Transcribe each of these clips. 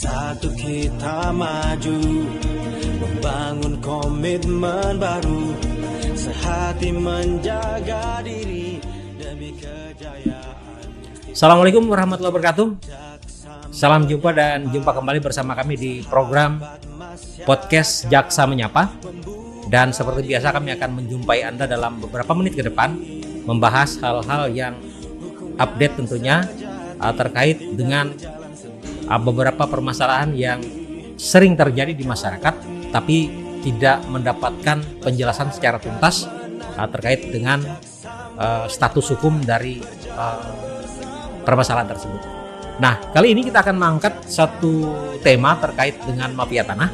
Bersatu kita maju, membangun komitmen baru, sehati menjaga diri demi kejayaan. Assalamualaikum warahmatullahi wabarakatuh. Salam jumpa dan jumpa kembali bersama kami di program podcast Jaksa Menyapa. Dan seperti biasa kami akan menjumpai Anda dalam beberapa menit ke depan, membahas hal-hal yang update tentunya terkait dengan beberapa permasalahan yang sering terjadi di masyarakat tapi tidak mendapatkan penjelasan secara tuntas terkait dengan status hukum dari permasalahan tersebut. Nah, kali ini kita akan mengangkat satu tema terkait dengan mafia tanah.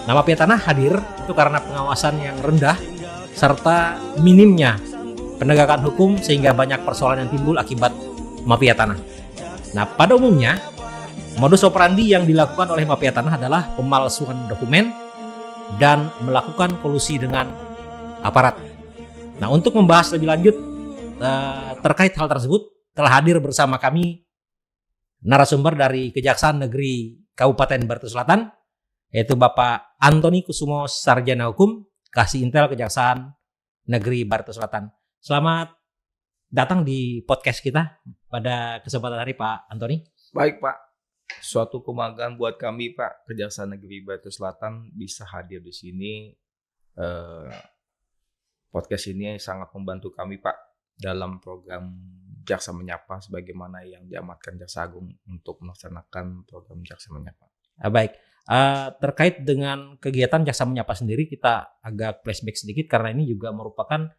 Nah, mafia tanah hadir itu karena pengawasan yang rendah serta minimnya penegakan hukum sehingga banyak persoalan yang timbul akibat mafia tanah. Nah, pada umumnya modus operandi yang dilakukan oleh mafia tanah adalah pemalsuan dokumen dan melakukan kolusi dengan aparat. Nah, untuk membahas lebih lanjut terkait hal tersebut, telah hadir bersama kami narasumber dari Kejaksaan Negeri Kabupaten Barito Selatan, yaitu Bapak Antoni Kusumo, Sarjana Hukum, Kasih Intel Kejaksaan Negeri Barito Selatan. Selamat datang di podcast kita pada kesempatan hari, Pak Antoni. Baik, Pak. Suatu kebanggaan buat kami, Pak, Kejaksaan Negeri Barito Selatan bisa hadir di sini. Podcast ini sangat membantu kami, Pak, dalam program Jaksa Menyapa sebagaimana yang diamanatkan Jaksa Agung untuk melaksanakan program Jaksa Menyapa. Baik, terkait dengan kegiatan Jaksa Menyapa sendiri kita agak flashback sedikit karena ini juga merupakan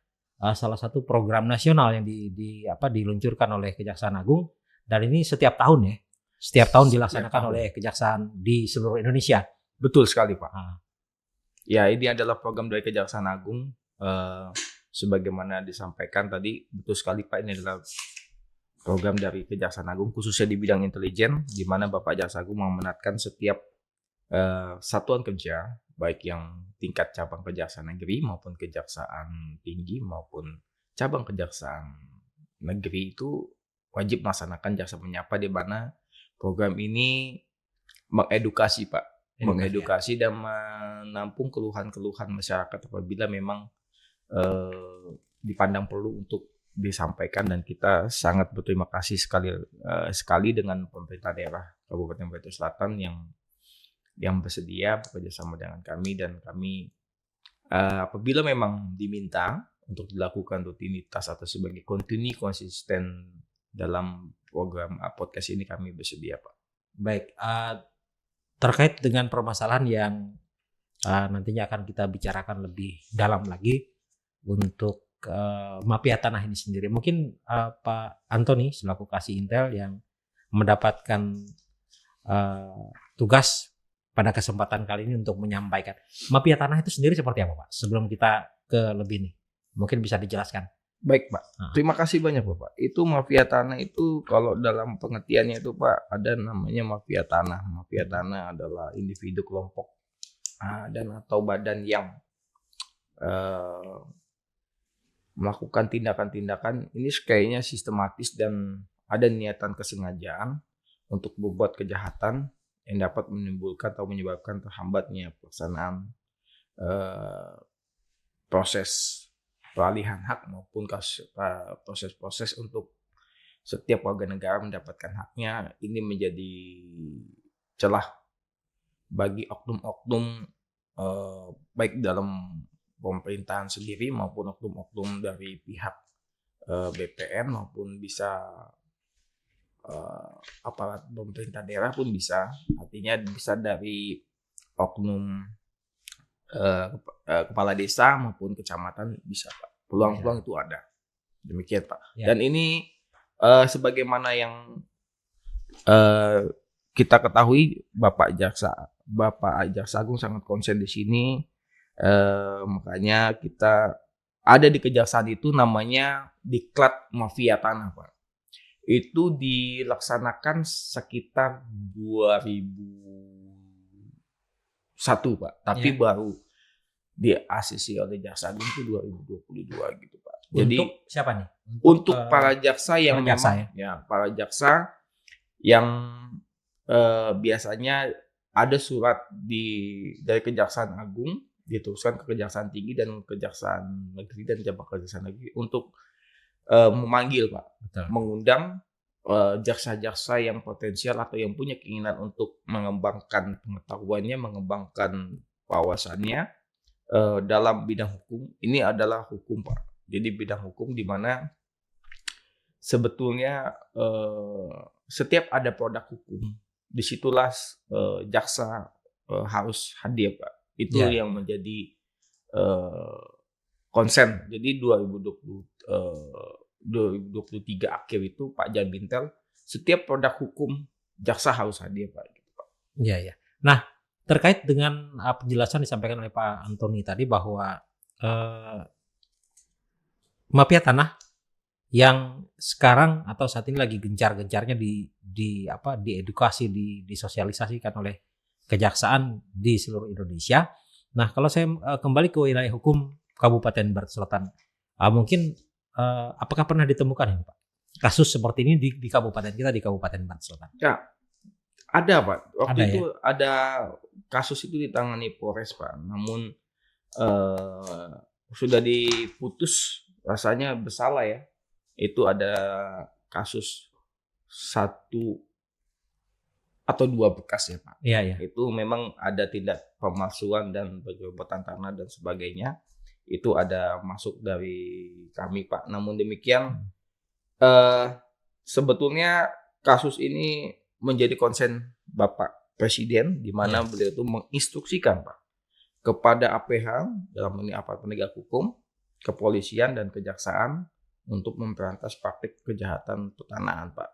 salah satu program nasional yang diluncurkan oleh Kejaksaan Agung, dan ini setiap tahun ya. Setiap tahun dilaksanakan oleh kejaksaan di seluruh Indonesia. Betul sekali, Pak. Ya, ini adalah program dari Kejaksaan Agung. Sebagaimana disampaikan tadi, betul sekali, Pak. Ini adalah program dari Kejaksaan Agung, khususnya di bidang intelijen, di mana Bapak Jaksa Agung mengamanatkan setiap satuan kerja, baik yang tingkat cabang kejaksaan negeri maupun kejaksaan tinggi maupun cabang kejaksaan negeri itu wajib melaksanakan Jaksa Menyapa, di mana program ini mengedukasi, Pak, mengedukasi dan menampung keluhan-keluhan masyarakat apabila memang dipandang perlu untuk disampaikan, dan kita sangat berterima kasih sekali dengan pemerintah daerah Kabupaten Barito Selatan yang bersedia bekerjasama dengan kami, dan kami apabila memang diminta untuk dilakukan rutinitas atau sebagai konsisten dalam program podcast ini, kami bersedia, Pak. Baik, terkait dengan permasalahan yang nantinya akan kita bicarakan lebih dalam lagi untuk mafia tanah ini sendiri. Mungkin Pak Antoni selaku Kasih Intel yang mendapatkan tugas pada kesempatan kali ini untuk menyampaikan mafia tanah itu sendiri seperti apa, Pak? Sebelum kita ke lebih nih, mungkin bisa dijelaskan. Baik, Pak. Terima kasih banyak, Bapak. Itu mafia tanah itu kalau dalam pengertiannya itu, Pak, ada namanya mafia tanah. Mafia tanah adalah individu, kelompok, dan atau badan yang melakukan tindakan-tindakan ini kayaknya sistematis dan ada niatan kesengajaan untuk berbuat kejahatan yang dapat menimbulkan atau menyebabkan terhambatnya pelaksanaan proses peralihan hak maupun proses-proses untuk setiap warga negara mendapatkan haknya. Ini menjadi celah bagi oknum-oknum baik dalam pemerintahan sendiri maupun oknum-oknum dari pihak BPN maupun bisa aparat pemerintah daerah pun bisa. Artinya bisa dari oknum kepala desa maupun kecamatan bisa, Pak. Peluang-peluang itu ada. Demikian, Pak. Ya. Dan ini sebagaimana yang kita ketahui, Bapak Jaksa Agung sangat konsen di sini. Makanya kita ada di kejaksaan itu namanya Diklat Mafia Tanah, Pak. Itu dilaksanakan sekitar 2001, Pak. Tapi baru di-ACC oleh Jaksa Agung itu 2022 gitu, Pak. Jadi untuk siapa nih? Untuk para jaksa yang para jaksa para jaksa yang biasanya ada surat dari Kejaksaan Agung diteruskan ke Kejaksaan Tinggi dan Kejaksaan Negeri dan cabang Kejaksaan Negeri untuk memanggil Pak, Betul. mengundang jaksa-jaksa yang potensial atau yang punya keinginan untuk mengembangkan pengetahuannya, mengembangkan wawasannya dalam bidang hukum. Ini adalah hukum Pak. Jadi bidang hukum di mana sebetulnya setiap ada produk hukum, disitulah jaksa harus hadir Pak. Itu yang menjadi konsen. Jadi 2023 akhir itu Pak Jan Bintel, setiap produk hukum jaksa harus hadir Pak. Gitu, Pak. Iya. Nah, terkait dengan penjelasan disampaikan oleh Pak Antoni tadi bahwa mafia tanah yang sekarang atau saat ini lagi gencar-gencarnya diedukasi, disosialisasikan oleh kejaksaan di seluruh Indonesia. Nah, kalau saya kembali ke wilayah hukum Kabupaten Barat Selatan, mungkin apakah pernah ditemukan ini Pak kasus seperti ini di kabupaten kita, di Kabupaten Barat Selatan? Ya, ada Pak. Waktu Ada, itu ada kasus itu ditangani Polres Pak. Namun sudah diputus, rasanya bersalah ya. Itu ada kasus 1 atau 2 bekas ya Pak. Iya. Itu memang ada tindak pemalsuan dan penjualan tanah dan sebagainya. Itu ada masuk dari kami Pak. Namun demikian sebetulnya kasus ini menjadi konsen Bapak Presiden, di mana beliau itu menginstruksikan Pak kepada APH, dalam ini aparat penegak hukum, kepolisian dan kejaksaan untuk memberantas praktik kejahatan pertanahan Pak.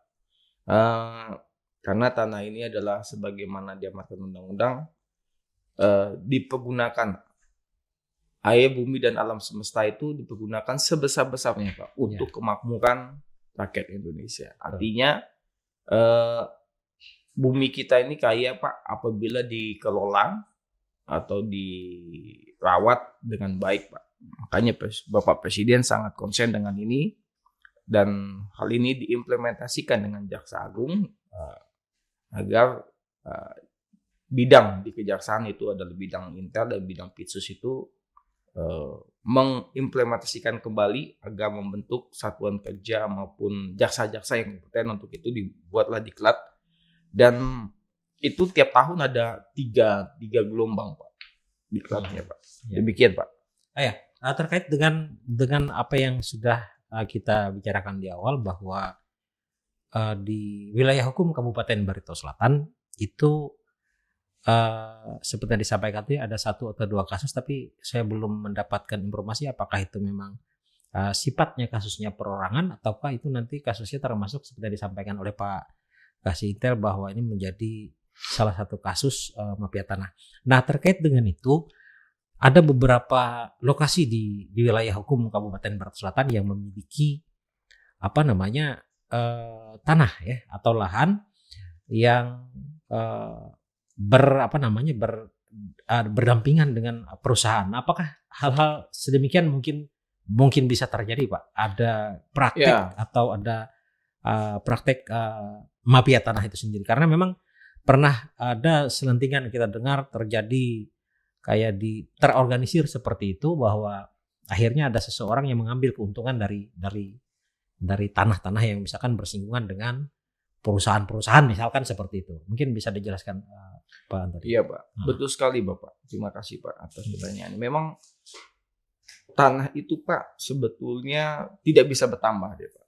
Karena tanah ini adalah sebagaimana diamanatkan undang-undang, dipergunakan air, bumi dan alam semesta itu dipergunakan sebesar-besarnya Pak untuk kemakmuran rakyat Indonesia. Artinya bumi kita ini kaya Pak apabila dikelola atau dirawat dengan baik Pak. Makanya Bapak Presiden sangat konsen dengan ini, dan hal ini diimplementasikan dengan Jaksa Agung agar bidang di kejaksaan itu adalah bidang intel dan bidang pitsus itu mengimplementasikan kembali agar membentuk satuan kerja maupun jaksa-jaksa yang kompeten. Untuk itu dibuatlah diklat, dan itu tiap tahun ada tiga gelombang Pak diklatnya Pak. Demikian Pak. Terkait dengan apa yang sudah kita bicarakan di awal, bahwa di wilayah hukum Kabupaten Barito Selatan itu seperti yang disampaikan tadi ada 1 atau 2 kasus, tapi saya belum mendapatkan informasi apakah itu memang sifatnya kasusnya perorangan ataukah itu nanti kasusnya termasuk seperti yang disampaikan oleh Pak Kasih Intel bahwa ini menjadi salah satu kasus mafia tanah. Nah, terkait dengan itu ada beberapa lokasi di wilayah hukum Kabupaten Barat Selatan yang memiliki tanah ya atau lahan yang berdampingan dengan perusahaan. Apakah hal-hal sedemikian mungkin bisa terjadi Pak? Ada praktek atau ada praktek mafia tanah itu sendiri? Karena memang pernah ada selentingan kita dengar terjadi kayak terorganisir seperti itu, bahwa akhirnya ada seseorang yang mengambil keuntungan dari tanah-tanah yang misalkan bersinggungan dengan perusahaan-perusahaan misalkan seperti itu. Mungkin bisa dijelaskan Pak Antoni. Iya Pak, betul sekali Bapak. Terima kasih Pak atas pertanyaan. Memang tanah itu Pak sebetulnya tidak bisa bertambah deh Pak.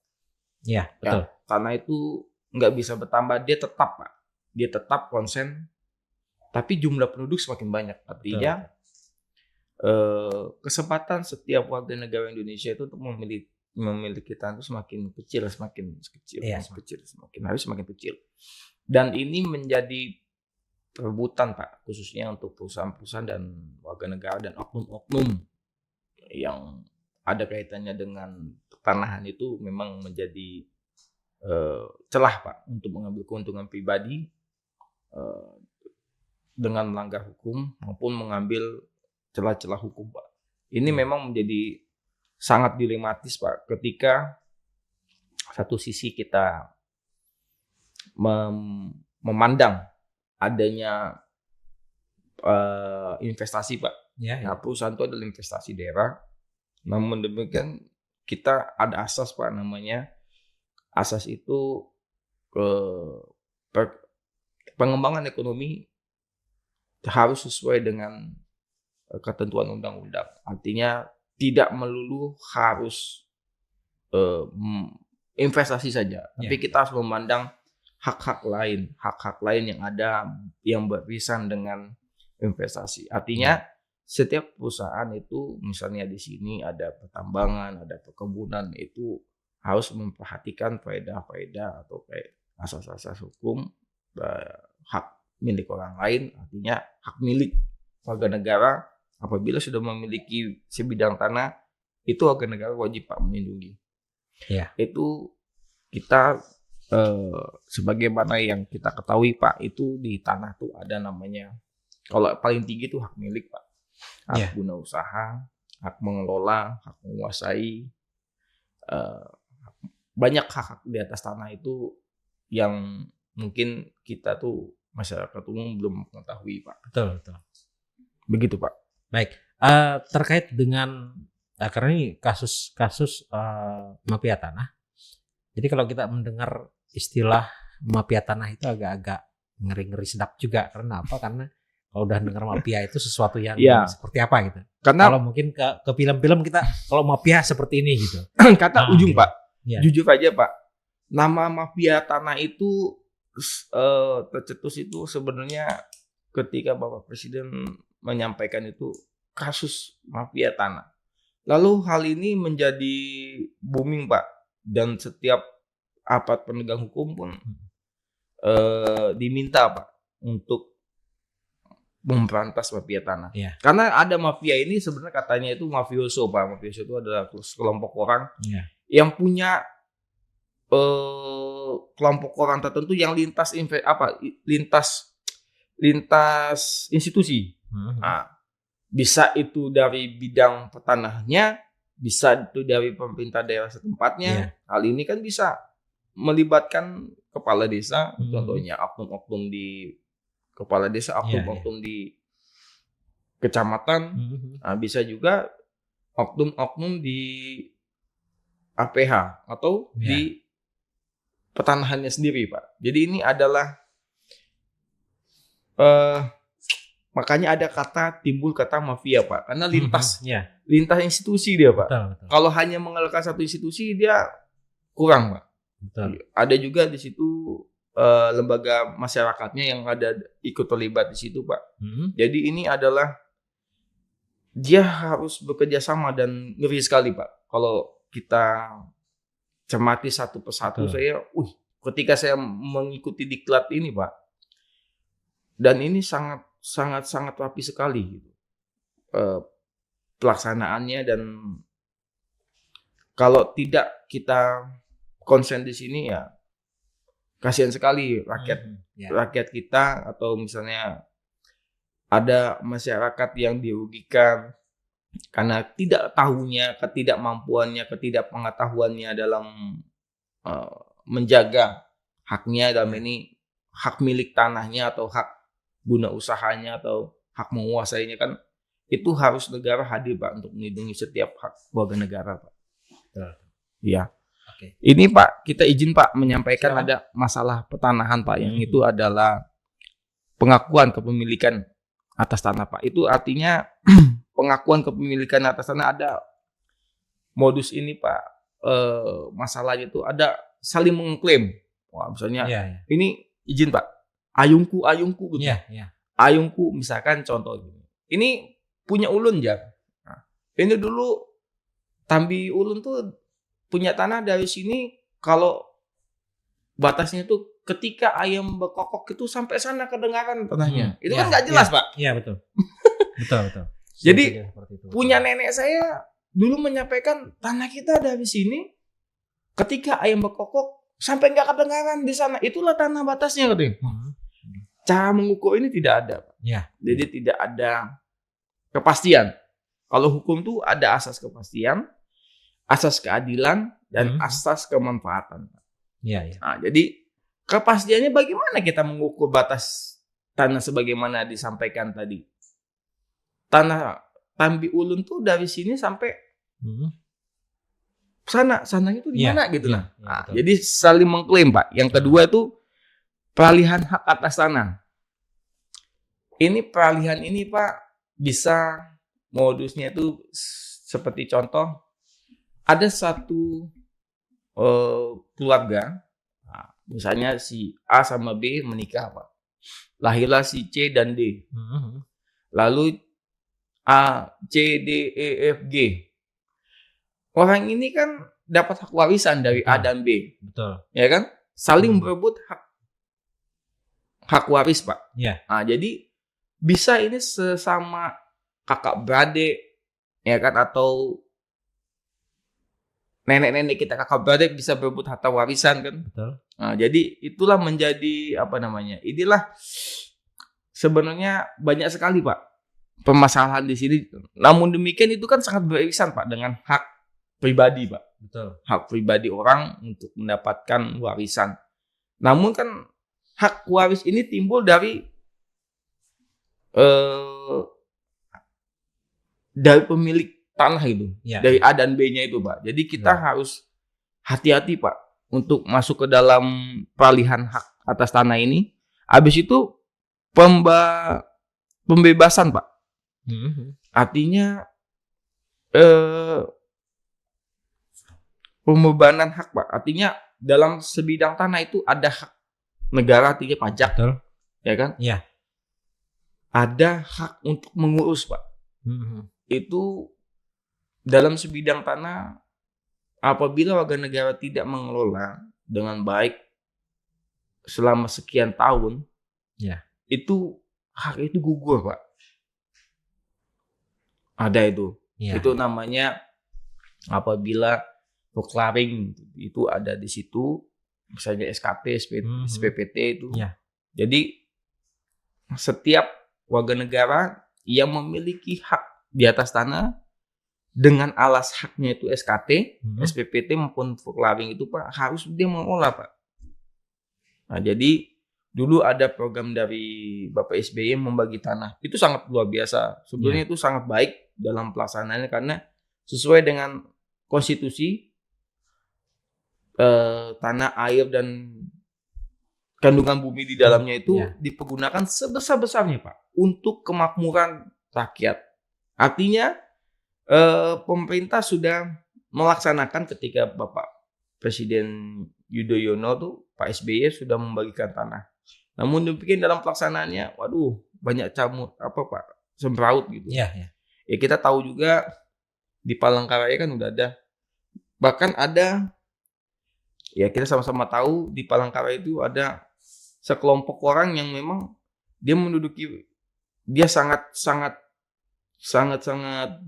Iya betul. Ya, tanah itu nggak bisa bertambah, dia tetap Pak. Dia tetap konsen, tapi jumlah penduduk semakin banyak. Artinya kesempatan setiap warga negara Indonesia itu untuk memiliki tanah itu semakin kecil, semakin kecil. Dan ini menjadi perebutan Pak, khususnya untuk perusahaan-perusahaan dan warga negara dan oknum-oknum yang ada kaitannya dengan pertanahan itu memang menjadi celah Pak untuk mengambil keuntungan pribadi dengan melanggar hukum maupun mengambil celah-celah hukum Pak. Ini memang menjadi sangat dilematis Pak, ketika satu sisi kita memandang adanya investasi Pak. Ya, Nah, perusahaan itu adalah investasi daerah. Namun demikian kita ada asas Pak, namanya asas itu pengembangan ekonomi harus sesuai dengan ketentuan undang-undang. Artinya tidak melulu harus investasi saja, tapi kita harus memandang hak-hak lain yang ada yang beririsan dengan investasi. Artinya setiap perusahaan itu, misalnya di sini ada pertambangan, ada perkebunan, itu harus memperhatikan faedah-faedah atau asas-asas hukum hak milik orang lain. Artinya hak milik warga negara apabila sudah memiliki sebidang tanah, itu warga negara wajib Pak melindungi. Ya. Itu kita sebagaimana yang kita ketahui Pak, itu di tanah tuh ada namanya, kalau paling tinggi itu hak milik Pak. Hak guna usaha, hak mengelola, hak menguasai, banyak hak di atas tanah itu yang mungkin kita tuh masyarakat umum belum mengetahui Pak. Betul. Begitu Pak. Baik, terkait dengan karena ini kasus mafia tanah. Jadi kalau kita mendengar istilah mafia tanah itu agak-agak ngeri-ngeri sedap juga. Karena apa? Karena kalau udah dengar mafia itu sesuatu yang seperti apa gitu. Karena kalau mungkin ke film-film kita, kalau mafia seperti ini gitu. Kata ujung Pak, jujur aja Pak, nama mafia tanah itu tercetus itu sebenarnya ketika Bapak Presiden menyampaikan itu kasus mafia tanah. Lalu hal ini menjadi booming Pak, dan setiap aparat penegak hukum pun diminta Pak untuk memberantas mafia tanah. Karena ada mafia ini sebenarnya katanya itu mafioso Pak. Mafioso itu adalah kelompok orang yang punya kelompok orang tertentu yang lintas institusi. Nah, bisa itu dari bidang petanahnya, bisa itu dari pemerintah daerah setempatnya. Hal ini kan bisa melibatkan kepala desa, contohnya oknum-oknum di kepala desa, oknum-oknum di kecamatan. Nah, bisa juga oknum-oknum di APH atau di petanahannya sendiri Pak. Jadi ini adalah makanya ada timbul kata mafia Pak, karena lintas institusi dia Pak. Betul. Kalau hanya mengeluarkan satu institusi dia kurang Pak. Betul. Ada juga di situ lembaga masyarakatnya yang ada ikut terlibat di situ Pak. Jadi ini adalah dia harus bekerja sama, dan ngeri sekali Pak kalau kita cermati satu persatu. Saya ketika saya mengikuti diklat ini Pak, dan ini sangat rapi sekali gitu pelaksanaannya, dan kalau tidak kita konsen di sini ya kasihan sekali rakyat kita, atau misalnya ada masyarakat yang dirugikan karena tidak tahunya, ketidakmampuannya, ketidakpengetahuannya dalam menjaga haknya, dalam ini hak milik tanahnya atau hak guna usahanya atau hak menguasainya, kan itu harus negara hadir Pak untuk melindungi setiap hak warga negara Pak. Iya. Ini Pak, kita izin Pak menyampaikan ada masalah petanahan Pak, yang itu adalah pengakuan kepemilikan atas tanah Pak. Itu artinya pengakuan kepemilikan atas tanah ada modus ini Pak. Masalahnya itu ada saling mengklaim. Wah, misalnya ini izin Pak, ayungku gitu. Ayungku misalkan contoh gini. Ini punya ulun ya. Nah, ini dulu Tambi ulun tuh punya tanah dari sini, kalau batasnya tuh ketika ayam berkokok itu sampai sana kedengaran tanahnya. Itu kan nggak jelas Pak. Iya betul. betul. Jadi punya nenek saya dulu menyampaikan tanah kita dari sini, ketika ayam berkokok sampai nggak kedengaran di sana, itulah tanah batasnya katanya. Cara mengukur ini tidak ada Pak. Jadi tidak ada kepastian. Kalau hukum tuh ada asas kepastian, asas keadilan, dan asas kemanfaatan. Nah, jadi kepastiannya bagaimana kita mengukur batas tanah sebagaimana disampaikan tadi? tanah Tambi Ulun tuh dari sini sampai sananya itu di Iya, mana gitu iya, lah. iya, Nah, betul. jadi saling mengklaim Pak. Yang kedua itu peralihan hak atas tanah. Ini peralihan ini Pak bisa modusnya itu seperti contoh ada satu keluarga, nah, misalnya si A sama B menikah Pak. Lahirlah si C dan D. Lalu A, C, D, E, F, G. Orang ini kan dapat hak warisan dari A Betul. dan B, Betul. ya kan? Saling berebut hak waris Pak. Iya. Nah, jadi bisa ini sesama kakak beradik, ya kan? Atau nenek-nenek kita kakak beradik bisa berebut harta warisan kan? Betul. Nah, jadi itulah menjadi apa namanya? Inilah sebenarnya banyak sekali Pak permasalahan di sini. Namun demikian itu kan sangat beririsan Pak dengan hak pribadi Pak. Betul. Hak pribadi orang untuk mendapatkan warisan. Namun kan hak waris ini timbul dari pemilik tanah itu, Iya. dari A dan B-nya itu Pak. Jadi kita harus hati-hati Pak untuk masuk ke dalam peralihan hak atas tanah ini. Habis itu pembebasan Pak. Artinya pembebanan hak Pak. Artinya dalam sebidang tanah itu ada hak negara, artinya pajak, Betul. ya kan? Iya. Ada hak untuk mengurus Pak. Itu dalam sebidang tanah apabila warga negara tidak mengelola dengan baik selama sekian tahun, ya, itu hak itu gugur Pak. Ada itu. ya. Itu namanya apabila proclaring itu ada di situ, misalnya SKT, SPPT itu. Ya. Jadi setiap warga negara yang memiliki hak di atas tanah dengan alas haknya itu SKT, SPPT maupun proclaring itu Pak harus dia mengolah Pak. Nah, jadi dulu ada program dari Bapak SBY membagi tanah. Itu sangat luar biasa. Sebenarnya itu sangat baik dalam pelaksanaannya karena sesuai dengan konstitusi, tanah, air dan kandungan bumi di dalamnya itu dipergunakan sebesar-besarnya Pak untuk kemakmuran rakyat. Artinya pemerintah sudah melaksanakan ketika Bapak Presiden Yudhoyono tuh Pak SBY sudah membagikan tanah. Namun demikian dalam pelaksanaannya, waduh banyak semraut gitu. Ya kita tahu juga di Palangkaraya kan udah ada, bahkan ada, ya kita sama-sama tahu di Palangkaraya itu ada sekelompok orang yang memang dia menduduki, dia sangat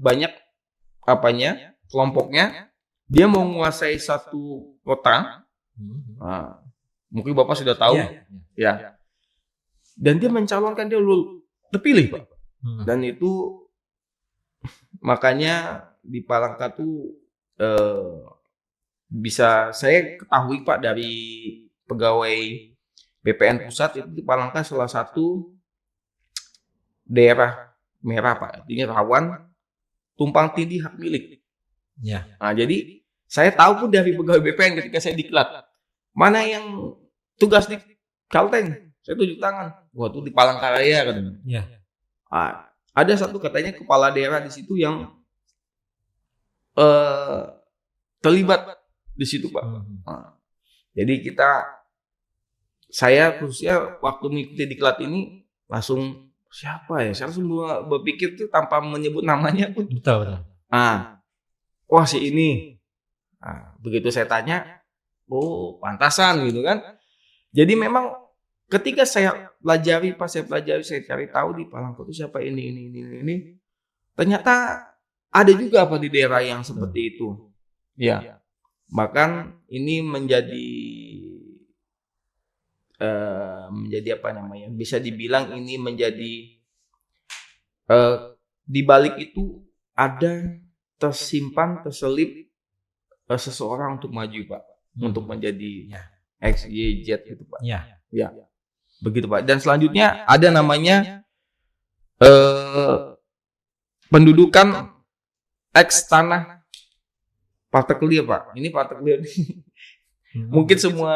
banyak kelompoknya, dia mau menguasai satu kota. Nah, mungkin Bapak sudah tahu, ya. Dan dia mencalonkan, dia terpilih Pak. Dan itu makanya di Palangka tuh bisa saya ketahui Pak dari pegawai BPN pusat itu di Palangka salah satu daerah merah Pak, artinya rawan tumpang tindih hak milik. Ya. Nah, jadi saya tahu pun dari pegawai BPN ketika saya diklat, mana yang tugas di Kalteng, saya tunjuk tangan. Wah, itu di Palangkaraya katanya. Ya. Ada satu katanya kepala daerah di situ yang terlibat di situ Pak. Jadi saya khususnya waktu mengikuti diklat ini langsung siapa ya? Saya langsung berpikir tuh tanpa menyebut namanya pun. Betul. Wah si ini. Begitu saya tanya, oh pantasan gitu kan. Jadi memang ketika saya pelajari, saya cari tahu di Palangka itu siapa ini. Ternyata ada juga apa di daerah yang seperti itu. Ya. Bahkan ini menjadi apa namanya? Bisa dibilang ini menjadi di balik itu ada terselip seseorang untuk maju Pak, untuk menjadi X, Y, Z gitu Pak. Ya. Begitu Pak. Dan selanjutnya ada namanya pendudukan X tanah Pateklia Pak. Ini Pateklia nih. Mungkin semua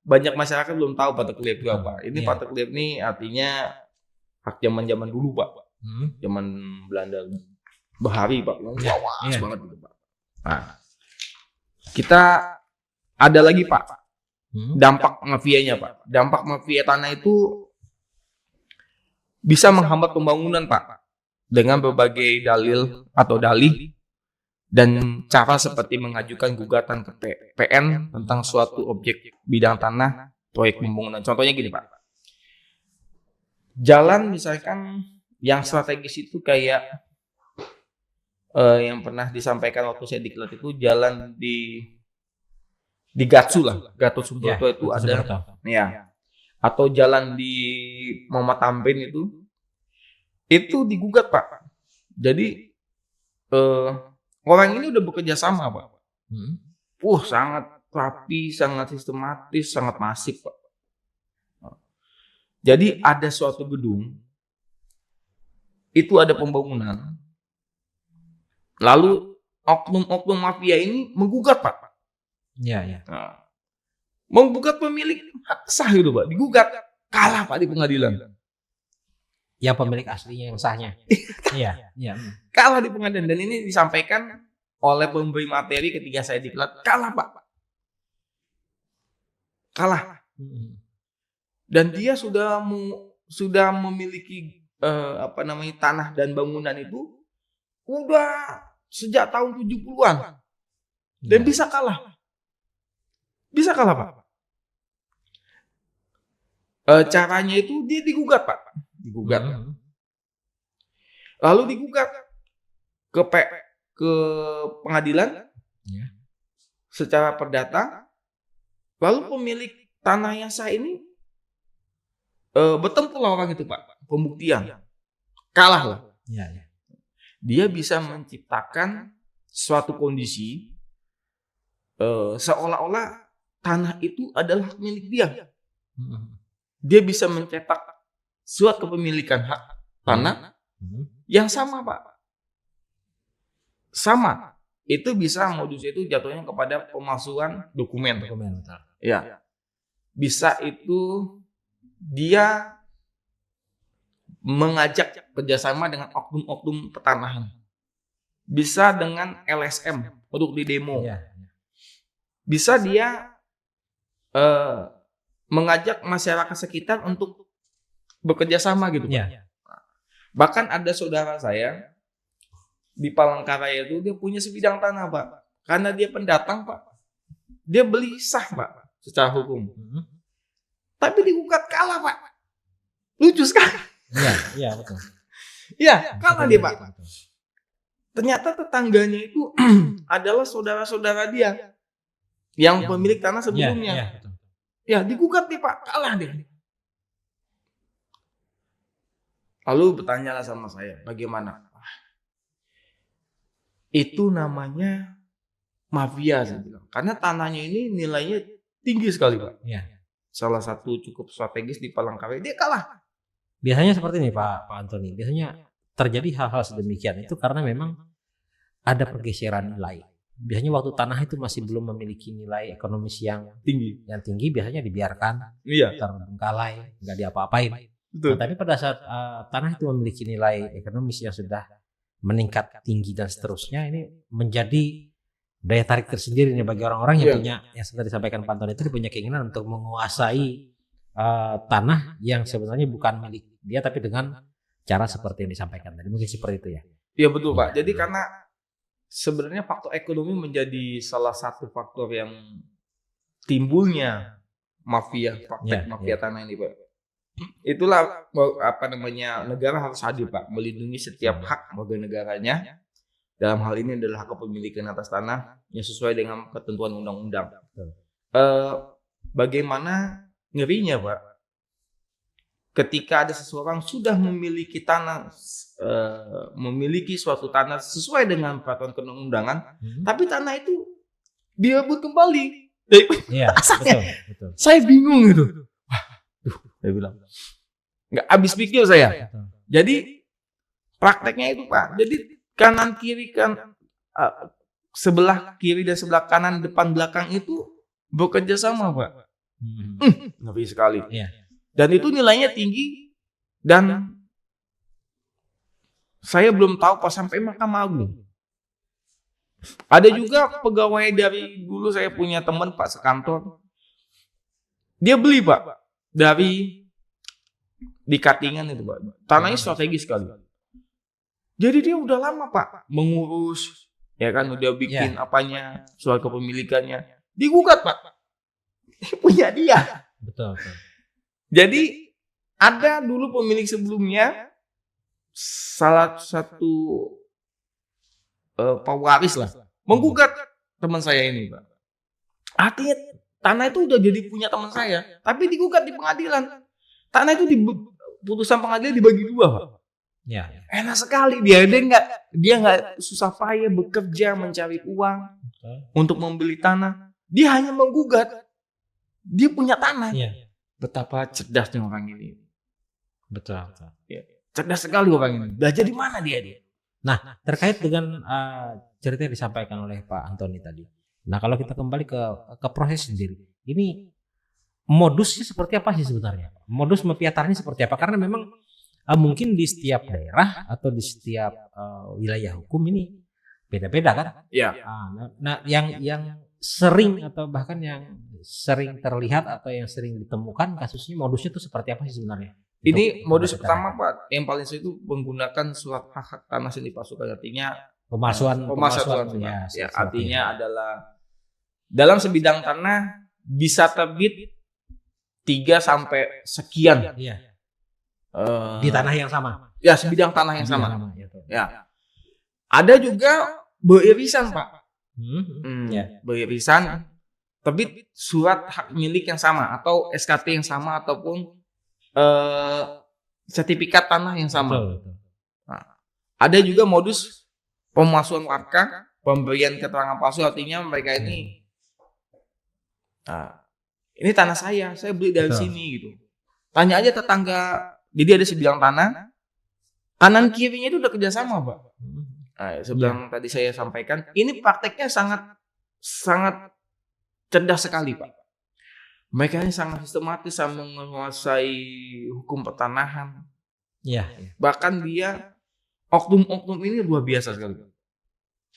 banyak masyarakat belum tahu Pateklia itu apa. Ini Pateklia ini artinya hak zaman dulu Pak. Zaman Belanda Bahari Pak. Luas banget gitu Pak. Nah, kita ada lagi Pak. Dampak mafianya Pak. Dampak mafia tanah itu bisa menghambat pembangunan Pak. Dengan berbagai dalil atau dalih dan cara seperti mengajukan gugatan ke PN tentang suatu objek bidang tanah proyek pembangunan. Contohnya gini Pak, jalan misalkan yang strategis itu kayak yang pernah disampaikan waktu saya diklat itu jalan di Gatsu lah, Gatot Subroto itu ada, ya, atau jalan di Muhammad Tamrin itu digugat Pak. Jadi orang ini udah bekerja sama Pak. Sangat rapi, sangat sistematis, sangat masif Pak. Jadi ada suatu gedung, itu ada pembangunan. Lalu oknum-oknum mafia ini menggugat Pak. Iya. Nah, menggugat pemilik hak sah gitu Pak. Digugat, kalah Pak di pengadilan. Yang pemilik aslinya yang sahnya. Iya. Kalah di pengadilan dan ini disampaikan oleh pemberi materi ketika saya diklat, kalah Pak. Kalah. Dan dia sudah memiliki tanah dan bangunan itu udah sejak tahun 70-an. Dan bisa kalah. Bisa kalah Pak. Caranya itu dia digugat Pak. Digugat. Lalu digugat ke pengadilan secara perdata. Lalu pemilik tanah yang sah ini bertemu orang itu Pak, pembuktian. Kalah lah. Dia bisa menciptakan suatu kondisi seolah-olah tanah itu adalah milik dia. Dia bisa mencetak surat kepemilikan hak tanah yang sama Pak. Sama. Itu bisa modusnya itu jatuhnya kepada pemalsuan dokumen. Ya. Bisa itu dia mengajak kerjasama dengan oknum-oknum pertanahan. Bisa dengan LSM untuk di demo. Bisa dia mengajak masyarakat sekitar untuk bekerja sama gitu Pak. Bahkan ada saudara saya di Palangkaraya itu dia punya sebidang tanah Pak. Karena dia pendatang Pak. Dia beli sah Pak secara hukum. Tapi digugat kalah Pak. Lucu sekali. Iya betul. Iya, kalah dia Pak. Ternyata tetangganya itu adalah saudara-saudara dia yang pemilik tanah sebelumnya. Ya, digugat nih Pak, kalah dia. Lalu bertanyalah sama saya, bagaimana? Itu namanya mafia saya bilang. Karena tanahnya ini nilainya tinggi sekali Pak. Salah satu cukup strategis di Palangkaraya, dia kalah. Biasanya seperti ini Pak Antoni. Biasanya terjadi hal-hal sedemikian itu karena memang ada pergeseran nilai. Biasanya waktu tanah itu masih belum memiliki nilai ekonomis yang tinggi biasanya dibiarkan, terbengkalai, nggak diapa-apain. Nah, tapi pada saat tanah itu memiliki nilai ekonomis yang sudah meningkat tinggi dan seterusnya, ini menjadi daya tarik tersendiri nih bagi orang-orang yang punya, yang seperti disampaikan Pak Antoni itu, punya keinginan untuk menguasai tanah yang sebenarnya bukan milik dia, tapi dengan cara seperti yang disampaikan tadi. Mungkin seperti itu ya. Iya betul Pak. Jadi karena sebenarnya faktor ekonomi menjadi salah satu faktor yang timbulnya mafia, praktek mafia tanah ini Pak. Itulah negara harus hadir Pak, melindungi setiap hak warga negaranya. Dalam hal ini adalah hak kepemilikan atas tanah yang sesuai dengan ketentuan undang-undang. Bagaimana ngerinya Pak, ketika ada seseorang sudah memiliki tanah, memiliki suatu tanah sesuai dengan peraturan perundang-undangan, tapi tanah itu direbut kembali. Betul. Saya bingung gitu. Saya bilang, nggak habis pikir saya. Jadi Prakteknya itu Pak. Jadi kanan kiri sebelah kiri dan sebelah kanan depan belakang itu bekerja sama Pak. Ngeri sekali. Iya. Dan itu nilainya tinggi dan saya belum tahu pas sampai Mahkamah Agung. Ada juga pegawai dari dulu saya punya teman Pak sekantor. Dia beli Pak dari di Katingan itu Pak. Tanahnya strategis sekali. Jadi dia udah lama Pak mengurus, ya kan udah bikin apanya, soal kepemilikannya. Digugat Pak. Punya dia. Betul. Jadi ada dulu pemilik sebelumnya salah satu pewaris lah menggugat teman saya ini Pak. Artinya tanah itu udah jadi punya teman saya, tapi digugat di pengadilan. Tanah itu di putusan pengadilan dibagi 2 Pak. Ya. Enak sekali dia nggak susah payah bekerja mencari uang untuk membeli tanah. Dia hanya menggugat. Dia punya tanah. Iya. Betapa cerdasnya orang ini. Betul. Ya. Cerdas sekali orang ini. Belajar di mana dia? Nah, terkait dengan cerita yang disampaikan oleh Pak Antoni tadi. Nah, kalau kita kembali ke proses sendiri, ini modusnya seperti apa sih sebenarnya? Modus mafiatarnya seperti apa? Karena memang mungkin di setiap daerah atau di setiap wilayah hukum ini beda-beda kan? Iya. Nah, yang sering atau bahkan yang sering terlihat atau yang sering ditemukan kasusnya modusnya itu seperti apa sih sebenarnya? Ini modus pertama Pak, yang paling sering itu menggunakan surat hak tanah seni pasukan, artinya pemalsuan ya, artinya adalah dalam sebidang tanah bisa terbit 3 sampai sekian. Iya. Di tanah yang sama. Ya, sebidang tanah yang sama. Ya. Ada juga beririsan Pak. Ya. Beririsan terbit surat hak milik yang sama atau SKT yang sama ataupun sertifikat tanah yang sama. Betul. Nah, ada juga modus pemalsuan warga, pemberian keterangan palsu, artinya mereka ini, ini tanah saya beli dari sini gitu. Tanya aja tetangga, jadi ada sebidang tanah, kanan kirinya itu udah kerjasama Pak. Nah, sebelum tadi saya sampaikan, ini prakteknya sangat cerdas sekali Pak. Mereka ini sangat sistematis sama menguasai hukum pertanahan. Iya. Bahkan dia oknum-oknum ini luar biasa sekali.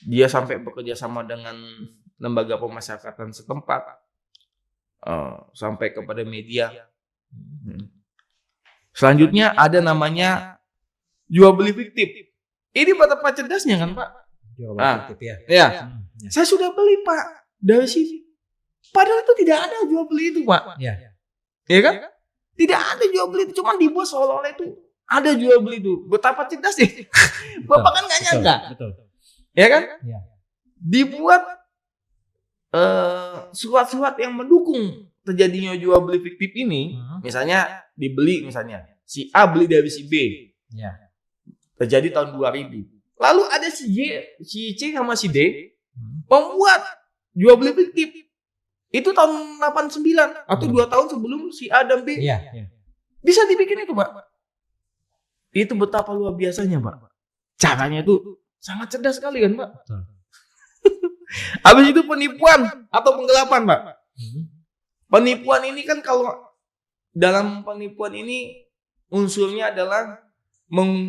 Dia sampai bekerja sama dengan lembaga pemasyarakatan setempat, sampai kepada media. Selanjutnya ada namanya jual beli fiktif. Ini betapa cerdasnya kan Pak? Jual beli fiktif ya. Ya. Saya sudah beli Pak dari sini. Padahal itu tidak ada jual beli itu Pak. Iya. Ya kan? Tidak ada jual beli itu, cuma dibuat seolah-olah itu ada jual beli itu. Betapa cerdasnya. Bapak kan nggak nyangka. Betul. Ya kan? Ya. Dibuat surat-surat yang mendukung terjadinya jual beli fiktif ini. Misalnya dibeli, misalnya si A beli dari si B. Ya. Terjadi tahun 2000. Lalu ada si C sama si D membuat jual beli fiktif. Itu tahun 89 atau 2 tahun sebelum si A dan B. Iya. Bisa dibikin itu Pak. Itu betapa luar biasanya Pak. Caranya itu sangat cerdas sekali kan Pak. Habis itu penipuan atau penggelapan Pak. Penipuan ini kan, kalau dalam penipuan ini unsurnya adalah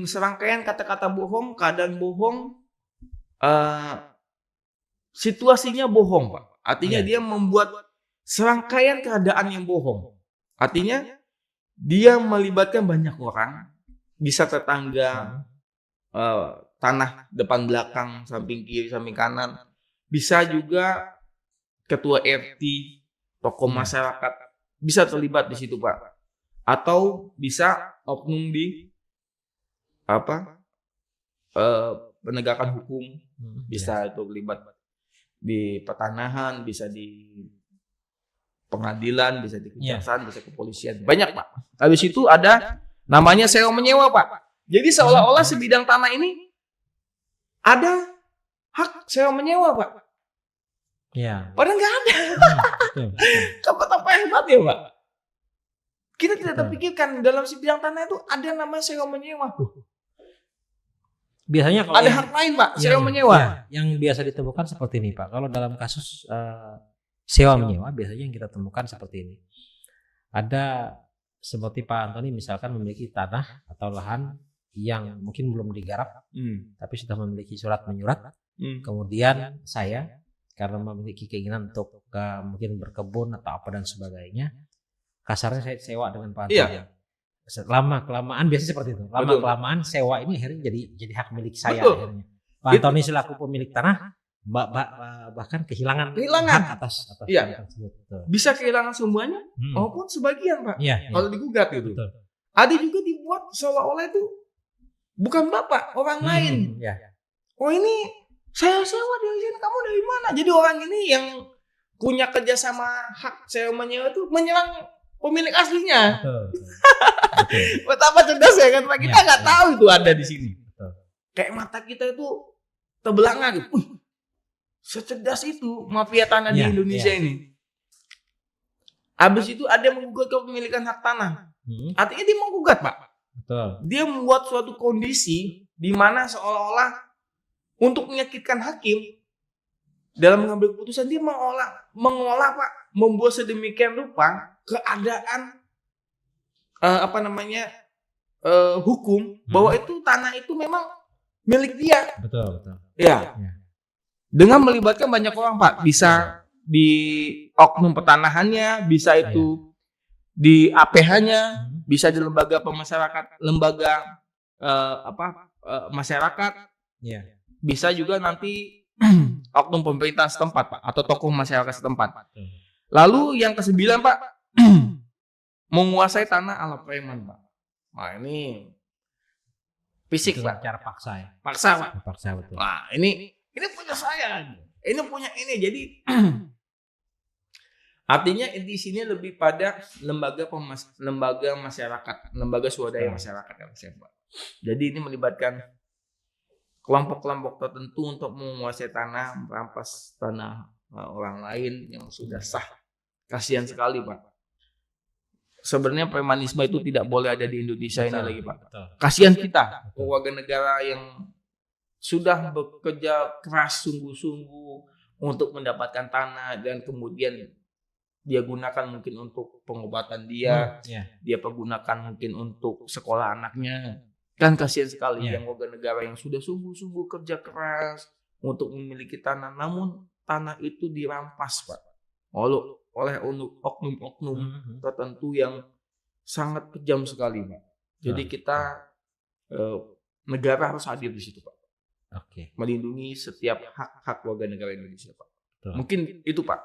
serangkaian kata-kata bohong, keadaan bohong, situasinya bohong Pak. Artinya dia membuat serangkaian keadaan yang bohong. Artinya dia melibatkan banyak orang, bisa tetangga, tanah depan belakang, samping kiri, samping kanan. Bisa juga ketua RT, tokoh masyarakat, bisa terlibat di situ Pak. Atau bisa oknum di penegakan hukum, bisa itu terlibat di pertanahan, bisa di pengadilan, bisa di kejaksaan, bisa kepolisian. Banyak Pak. Habis itu ada namanya sewa menyewa Pak. Jadi seolah-olah sebidang tanah ini ada hak sewa menyewa Pak. Iya. Padahal nggak ada. Betapa hebat ya Pak. Kita tidak terpikirkan dalam sebidang tanah itu ada namanya sewa menyewa. biasanya kalau Ada hak lain Pak, sewa menyewa. Yang biasa ditemukan seperti ini Pak. Kalau dalam kasus sewa menyewa biasanya yang kita temukan seperti ini. Ada seperti Pak Antoni misalkan memiliki tanah atau lahan yang mungkin belum digarap, tapi sudah memiliki surat menyurat. Kemudian saya karena memiliki keinginan untuk mungkin berkebun atau apa dan sebagainya, kasarnya saya sewa dengan Pak Antoni. Iya. Lama kelamaan biasanya seperti itu. Lama Betul. kelamaan sewa ini akhirnya jadi hak milik saya Betul. akhirnya. Pak Antoni selaku pemilik tanah bahkan kehilangan hak atas Iya. tanah tersebut. Betul. Bisa kehilangan semuanya maupun sebagian Pak. Iya, Kalau digugat itu. betul. Ada juga dibuat seolah-olah itu bukan Bapak, orang lain. Ya. Oh ini saya sewa dari sini, kamu dari mana? Jadi orang ini yang punya kerjasama hak sewa menyewa itu menyerang pemilik aslinya. Betul. Betapa cerdas ya kan Pak, kita Ya, nggak ya. tahu itu ada di sini. Betul. Kayak mata kita itu terbelanga gitu. Secerdas itu mafia tanah di Ya, Indonesia ya. ini. Habis itu ada yang menggugat kepemilikan hak tanah. Artinya dia menggugat Pak. Betul. Dia membuat suatu kondisi di mana seolah-olah untuk menyakitkan hakim dalam mengambil keputusan, dia mengolah Pak, membuat sedemikian rupa keadaan hukum bahwa itu tanah itu memang milik dia. Betul. Ya. Ya. Dengan melibatkan banyak orang Pak, bisa di oknum pertanahannya, bisa itu di APH-nya, bisa di lembaga masyarakat, Ya. bisa juga nanti oknum pemerintah setempat Pak, atau tokoh masyarakat setempat. Lalu yang ke-9 Pak, menguasai tanah ala preman Pak. Nah ini fisik Itu Pak, cara paksa ya. paksa Pak. Paksa betul. Wah ini punya saya, ini punya ini. Jadi artinya di sini lebih pada lembaga masyarakat, lembaga swadaya masyarakat yang saya Pak. Jadi ini melibatkan kelompok-kelompok tertentu untuk menguasai tanah, merampas tanah orang lain yang sudah sah. Kasihan sekali Pak. Sebenarnya premanisme itu tidak boleh ada di Indonesia ini lagi Pak. Betul. Kasihan kita, warga negara yang sudah bekerja keras sungguh-sungguh untuk mendapatkan tanah dan kemudian dia gunakan mungkin untuk pengobatan dia, dia pergunakan mungkin untuk sekolah anaknya. Kan kasihan sekali yang warga negara yang sudah sungguh-sungguh kerja keras untuk memiliki tanah, namun tanah itu dirampas Pak oleh oknum-oknum tertentu yang sangat kejam sekali Pak. Jadi kita negara harus hadir di situ Pak. Oke. Melindungi setiap hak warga negara Indonesia Pak. Betul. Mungkin itu Pak.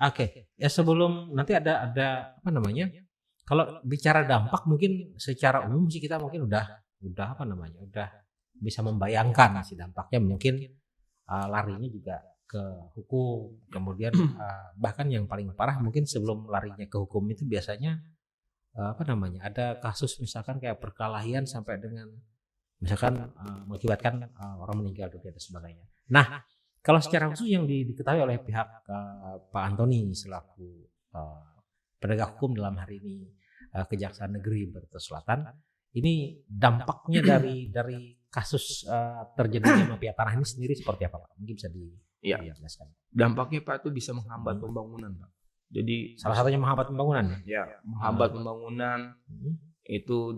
Oke. Ya sebelum nanti ada apa namanya? Kalau bicara dampak mungkin secara umum sih kita mungkin udah bisa membayangkan sih dampaknya, mungkin larinya juga ke hukum. Kemudian bahkan yang paling parah mungkin sebelum larinya ke hukum itu biasanya ada kasus misalkan kayak perkelahian sampai dengan misalkan mengakibatkan orang meninggal dunia dan sebagainya. Nah, kalau secara khusus yang diketahui oleh pihak Pak Antoni selaku penegak hukum dalam hari ini Kejaksaan Negeri Barito Selatan, ini dampaknya dari kasus terjadinya mafia tanah ini sendiri seperti apa Pak? Mungkin bisa dijelaskan. Dampaknya Pak itu bisa menghambat pembangunan Pak. Jadi salah satunya menghambat pembangunan. Ya, menghambat pembangunan itu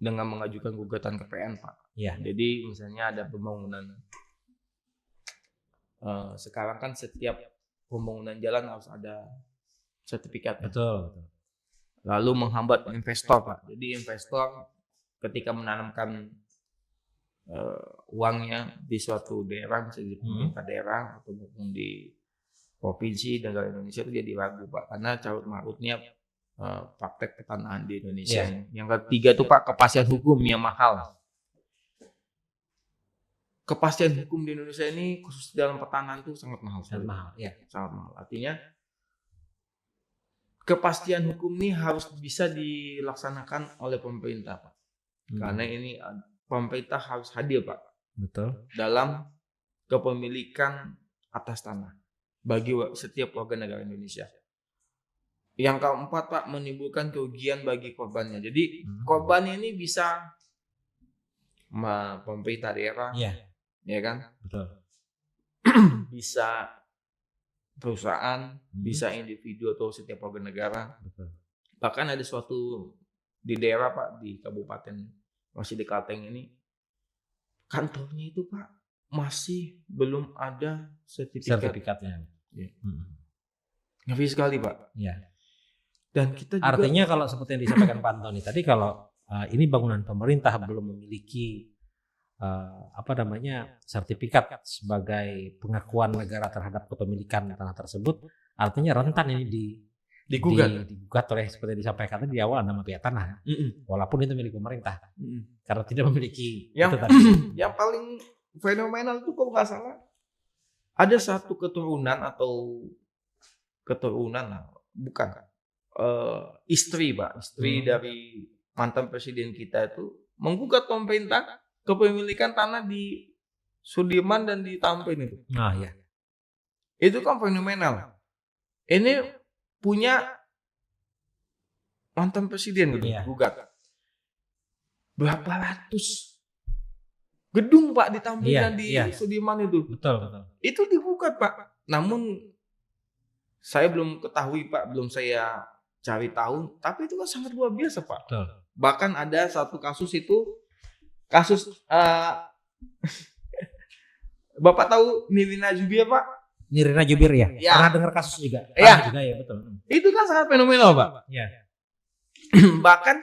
dengan mengajukan gugatan ke PN Pak. Ya. Jadi misalnya ada pembangunan sekarang kan setiap pembangunan jalan harus ada sertifikat. Betul. Lalu menghambat investor Pak. Jadi investor ketika menanamkan uangnya di suatu daerah, misalnya di pemerintah daerah atau mungkin di provinsi negara Indonesia, itu jadi ragu Pak, karena carut marutnya praktek pertanahan di Indonesia. Yang ketiga itu Pak, kepastian hukum yang mahal. Kepastian hukum di Indonesia ini khusus dalam pertanahan itu sangat mahal. Sangat mahal. Artinya kepastian hukum ini harus bisa dilaksanakan oleh pemerintah Pak. Karena ini pemerintah harus hadir Pak. Betul. Dalam kepemilikan atas tanah bagi setiap warga negara Indonesia. Yang keempat Pak, menimbulkan kerugian bagi korbannya. Jadi korban ini bisa sama pemerintah daerah, Iya, ya kan? betul. Bisa perusahaan, Hmm. bisa individu atau setiap warga negara. Betul. Bahkan ada suatu di daerah Pak, di Kabupaten masih di Kalteng ini, kantornya itu Pak masih belum ada sertifikat. Sertifikatnya. Iya. Hmm. Ngeri sekali Pak. Iya. Dan kita juga Artinya kalau seperti yang disampaikan Pak Antoni tadi, kalau ini bangunan pemerintah belum memiliki sertifikat sebagai pengakuan negara terhadap kepemilikan tanah tersebut, artinya rentan ini digugat oleh seperti yang disampaikan tadi di awal nama pihak tanah, walaupun itu milik pemerintah, karena tidak memiliki yang itu tadi. yang paling fenomenal itu kalau nggak salah ada satu keturunan bukan istri Pak, dari mantan presiden kita itu menggugat pemerintah kepemilikan tanah di Sudirman dan di Tamrin itu. Nah, ya. Itu kan fenomenal. Ini punya mantan presiden gitu, Iya. gugat. Berapa ratus gedung Pak di Tamrin dan di Sudirman itu. Betul. Itu digugat Pak. Namun saya belum ketahui Pak, belum saya cari tahu, tapi itu kan sangat luar biasa Pak. Betul. Bahkan ada satu kasus Bapak tahu Nirina Zubir Pak? Nirina Zubir ya? Ya. Pernah dengar kasus juga? Ya. Juga ya, betul. Itu kan sangat fenomenal Pak. Ya. Bahkan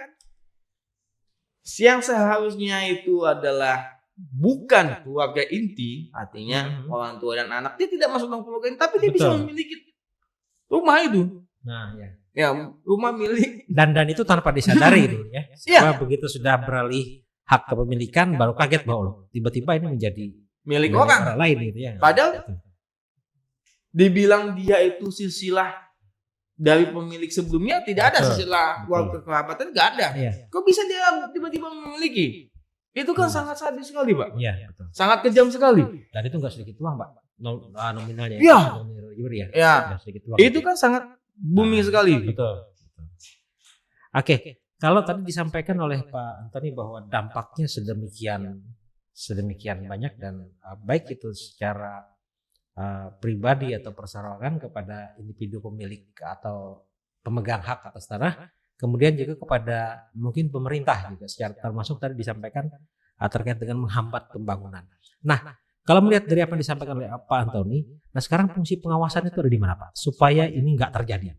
yang seharusnya itu adalah bukan keluarga inti, artinya orang tua dan anak, dia tidak masuk dalam keluarga inti, tapi dia bisa memiliki rumah itu. Nah, ya. Ya, rumah milik. Dan itu tanpa disadari itu ya. Iya. Wah, begitu sudah beralih hak kepemilikan baru kaget bahwa tiba-tiba ini menjadi Milik orang lain gitu ya. Padahal dibilang dia itu silsilah dari pemilik sebelumnya, tidak ada silsilah keluarga kerabatan, nggak ada. Iya. Kok bisa dia tiba-tiba memiliki? Itu kan sangat sadis sekali Pak. Iya, betul. Sangat kejam sekali. Dan itu nggak sedikit uang Pak, nominalnya. Iya. Ya. Nggak sedikit uang. Itu kan sangat booming sekali. Betul. Oke, kalau tadi disampaikan oleh Pak Antoni bahwa dampaknya sedemikian banyak dan baik itu secara pribadi atau perserokongan kepada individu pemilik atau pemegang hak atas tanah, kemudian juga kepada mungkin pemerintah juga secara termasuk tadi disampaikan terkait dengan menghambat pembangunan. Nah, kalau melihat dari apa yang disampaikan oleh Pak Antoni, nah sekarang fungsi pengawasan itu ada di mana Pak? Supaya ini nggak terjadi,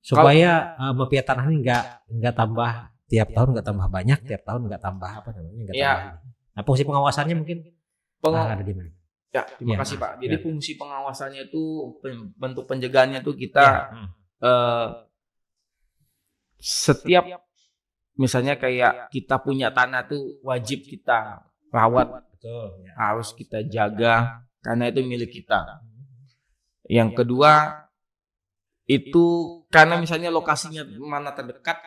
supaya mafia tanah ini nggak tambah tiap tahun, nggak tambah banyak, tiap tahun nggak tambah nggak tambah. Nah, fungsi pengawasannya mungkin ada di mana? Ya, terima kasih Pak. Jadi fungsi pengawasannya itu bentuk pencegahannya itu kita setiap misalnya kayak kita punya tanah tuh wajib kita rawat, harus kita jaga karena itu milik kita. Yang kedua itu karena misalnya lokasinya mana terdekat,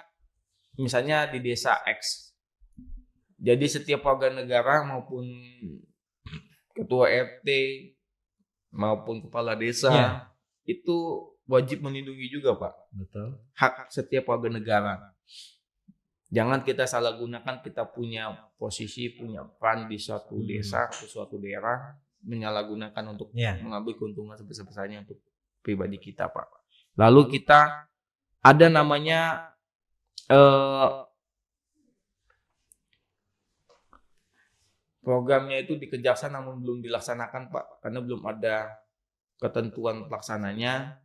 misalnya di desa X. Jadi setiap warga negara maupun ketua RT maupun kepala desa itu wajib melindungi juga Pak. Betul. Hak setiap warga negara. Jangan kita salah gunakan kita punya posisi, punya peran di suatu desa atau suatu daerah, menyalahgunakan untuk mengambil keuntungan sebesar-besarnya untuk pribadi kita Pak. Lalu kita ada namanya programnya itu dikejaksaan namun belum dilaksanakan Pak, karena belum ada ketentuan pelaksananya.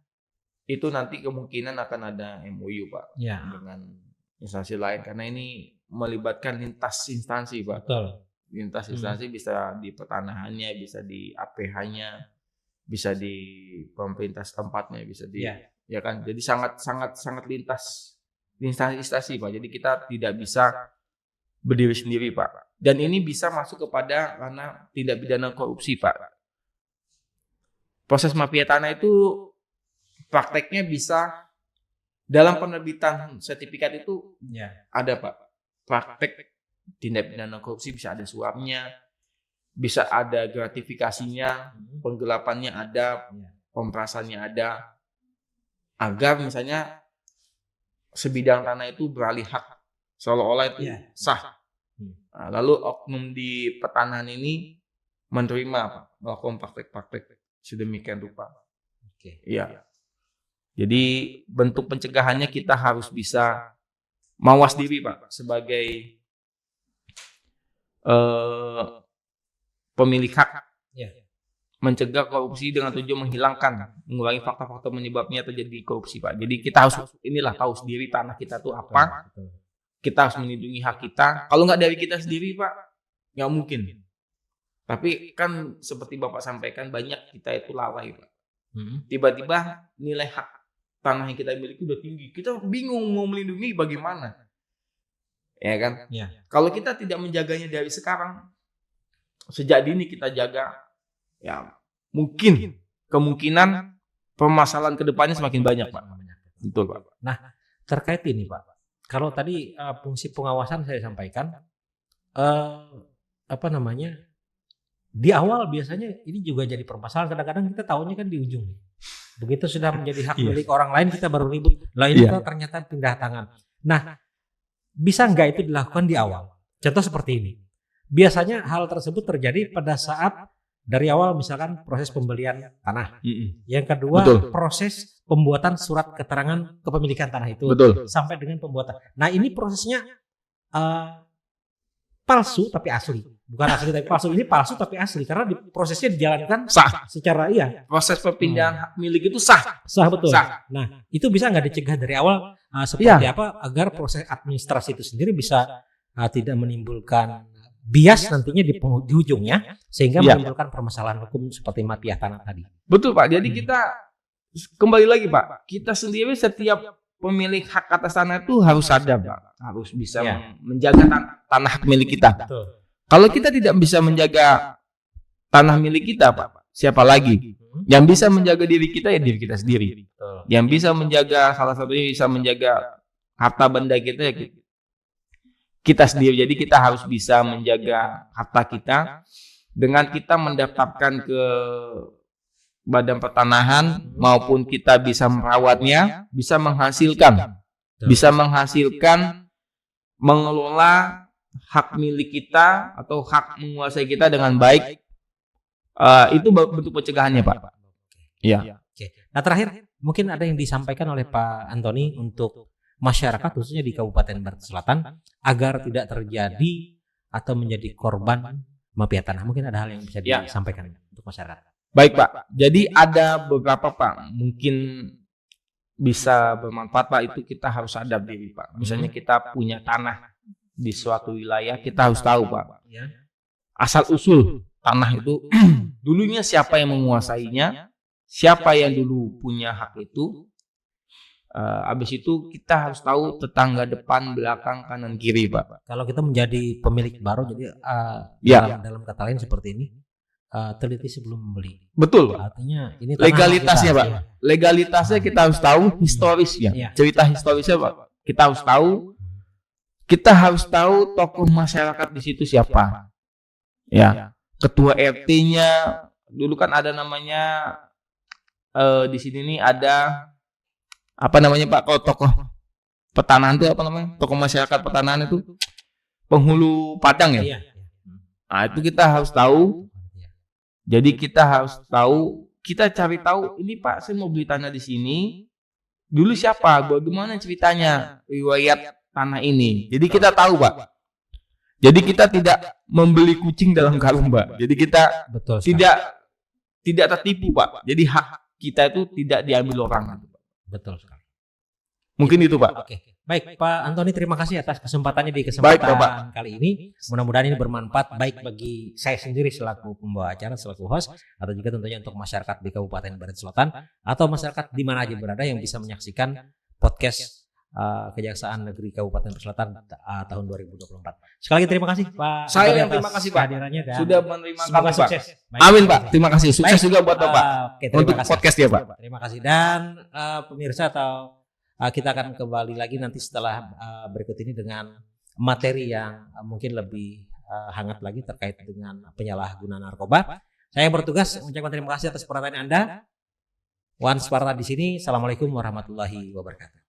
Itu nanti kemungkinan akan ada MOU Pak dengan instansi lain, karena ini melibatkan lintas instansi Pak. Betul. Lintas instansi bisa di pertanahannya, bisa di APH-nya, bisa di pemerintah tempatnya, bisa di ya kan. Jadi sangat lintas instansi Pak. Jadi kita tidak bisa berdiri sendiri Pak. Dan ini bisa masuk kepada ranah tindak pidana korupsi Pak. Proses mafia tanah itu prakteknya bisa dalam penerbitan sertifikat itu ada Pak. Praktek tindak pidana korupsi bisa ada suapnya, bisa ada gratifikasinya, penggelapannya ada, pemerasannya ada, agar misalnya sebidang tanah itu beralih hak seolah-olah itu sah. Nah, lalu oknum di pertanahan ini menerima Pak, melakukan praktek-praktek sedemikian rupa. Oke. Iya. Jadi bentuk pencegahannya kita harus bisa mawas diri Pak sebagai pemilik hak, Ya. mencegah korupsi dengan tujuan mengurangi faktor-faktor penyebabnya terjadi korupsi Pak. Jadi kita harus tahu sendiri tanah kita tuh apa. Betul. Kita harus melindungi hak kita. Kalau nggak dari kita sendiri Pak, nggak mungkin. Tapi kan seperti Bapak sampaikan, banyak kita itu lalai Pak. Tiba-tiba nilai hak tanah yang kita miliki udah tinggi. Kita bingung mau melindungi bagaimana. Ya kan? Ya. Kalau kita tidak menjaganya dari sekarang, sejak dini kita jaga, ya mungkin kemungkinan permasalahan kedepannya semakin banyak Pak. Betul Pak. Nah, terkait ini Pak, kalau tadi fungsi pengawasan saya sampaikan, di awal biasanya ini juga jadi permasalahan. Kadang-kadang kita tahunya kan di ujung. Begitu sudah menjadi hak milik orang lain, kita baru ribut. Lah ini ternyata pindah tangan. Nah, bisa nggak itu dilakukan di awal? Contoh seperti ini. Biasanya hal tersebut terjadi pada saat dari awal misalkan proses pembelian tanah. Yang kedua, proses pembuatan surat keterangan kepemilikan tanah itu. Sampai dengan pembuatan. Nah, ini prosesnya palsu tapi asli. Bukan asli tapi palsu. Ini palsu tapi asli karena prosesnya dijalankan sah secara proses perpindahan hak milik itu sah betul. Nah, itu bisa nggak dicegah dari awal seperti apa agar proses administrasi itu sendiri bisa tidak menimbulkan bias nantinya di ujungnya sehingga menimbulkan permasalahan hukum seperti mafia tanah tadi. Betul Pak. Jadi kita kembali lagi Pak, kita sendiri setiap pemilik hak atas tanah itu harus sadar Pak, harus bisa menjaga tanah hak milik kita. Betul. Kalau kita tidak bisa menjaga tanah milik kita Pak, siapa lagi? Yang bisa menjaga diri kita ya diri kita sendiri. Betul. Yang bisa menjaga, salah satunya bisa menjaga harta benda kita ya kita sendiri. Jadi kita harus bisa menjaga harta kita dengan kita mendaftarkan ke Badan Pertanahan maupun kita bisa merawatnya, bisa menghasilkan mengelola hak milik kita atau hak menguasai kita dengan baik. Itu bentuk pencegahannya Pak. Iya. Oke. Nah, terakhir mungkin ada yang disampaikan oleh Pak Antoni untuk masyarakat khususnya di Kabupaten Barat Selatan agar tidak terjadi atau menjadi korban mafia tanah. Mungkin ada hal yang bisa disampaikan untuk masyarakat. Baik Pak. Jadi ada beberapa Pak mungkin bisa bermanfaat Pak, itu kita harus sadar diri Pak. Misalnya kita punya tanah di suatu wilayah, kita harus tahu Pak asal usul tanah itu dulunya siapa yang menguasainya, siapa yang dulu punya hak itu. Habis itu kita harus tahu tetangga depan, belakang, kanan, kiri Pak. Kalau kita menjadi pemilik baru, jadi dalam kata lain seperti ini, teliti sebelum membeli. Betul. Artinya ini legalitasnya kita, Pak. Legalitasnya kita harus tahu, historisnya, cerita historisnya Pak. Kita harus tahu. Kita harus tahu tokoh masyarakat di situ siapa. Ketua RT-nya dulu kan ada namanya di sini nih ada apa namanya Pak, kalau tokoh petanahan itu apa namanya? Tokoh masyarakat petanahan itu penghulu padang ya? Nah, itu kita harus tahu. Jadi kita harus tahu, kita cari tahu ini Pak, saya mau beli tanah di sini. Dulu siapa? Bagaimana ceritanya? Riwayat tanah ini. Jadi kita tahu Pak. Jadi kita tidak membeli kucing dalam karung Pak. Jadi kita tidak tertipu Pak. Jadi hak kita itu tidak diambil orang. Betul sekali. Mungkin itu Pak. Oke. Baik Pak Antoni, terima kasih atas kesempatannya di kesempatan kali ini. Mudah-mudahan ini bermanfaat baik bagi saya sendiri selaku pembawa acara, selaku host, atau juga tentunya untuk masyarakat di Kabupaten Barat Selatan atau masyarakat di mana aja berada yang bisa menyaksikan podcast Kejaksaan Negeri Kabupaten Barat Selatan tahun 2024. Sekali lagi terima kasih Pak. Saya yang terima kasih Pak. Sudah menerima kami Pak. Amin Pak. Terima kasih. Sukses juga buat Bapak untuk podcast dia Pak. Terima kasih. Dan pemirsa atau kita akan kembali lagi nanti setelah berikut ini dengan materi yang mungkin lebih hangat lagi terkait dengan penyalahgunaan narkoba. Saya yang bertugas mengucapkan terima kasih atas perhatian Anda. Wan Sparta di sini. Assalamualaikum warahmatullahi wabarakatuh.